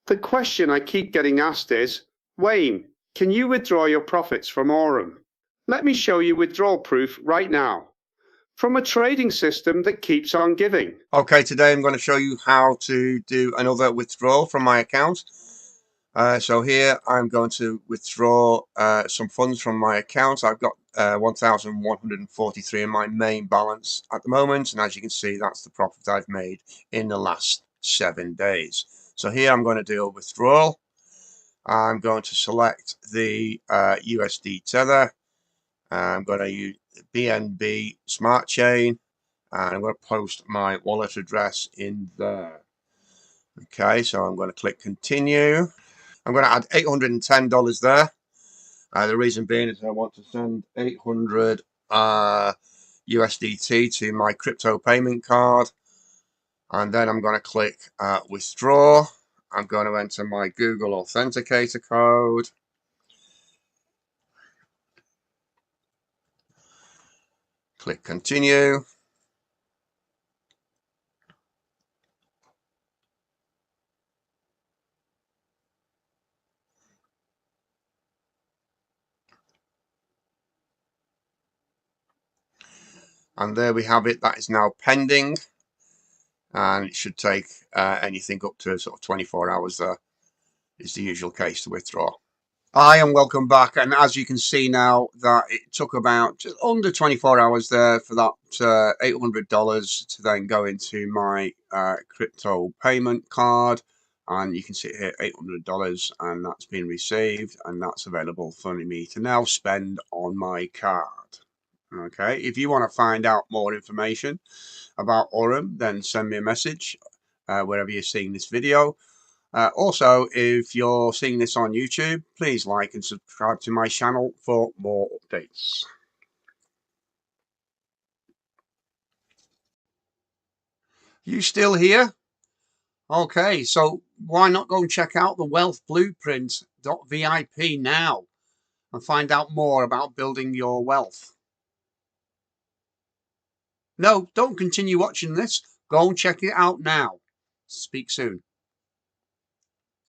The question I keep getting asked is, Wayne, can you withdraw your profits from Aurum? Let me show you withdrawal proof right now from a trading system that keeps on giving. Okay, today I'm going to show you how to do another withdrawal from my account. So here I'm going to withdraw some funds from my account. I've got 1,143 in my main balance at the moment, and as you can see, that's the profit I've made in the last 7 days. So here I'm going to do a withdrawal. I'm going to select the USD tether. I'm going to use BNB Smart Chain, and I'm going to post my wallet address in there. Okay, so I'm going to click continue. I'm going to add $810 there. The reason being is I want to send 800 USDT to my crypto payment card. And then I'm going to click withdraw. I'm going to enter my Google Authenticator code. Click continue. And there we have it. That is now pending. And it should take anything up to sort of 24 hours there. Is the usual case to withdraw. Hi and welcome back, and as you can see now that it took about just under 24 hours there for that $800 to then go into my crypto payment card, and you can see here $800, and that's been received, and that's available for me to now spend on my card. Okay, if you want to find out more information about Aurum, then send me a message wherever you're seeing this video. Also, if you're seeing this on YouTube, please like and subscribe to my channel for more updates. You still here? Okay, so why not go and check out the wealthblueprint.vip now and find out more about building your wealth. No, don't continue watching this. Go and check it out now. Speak soon.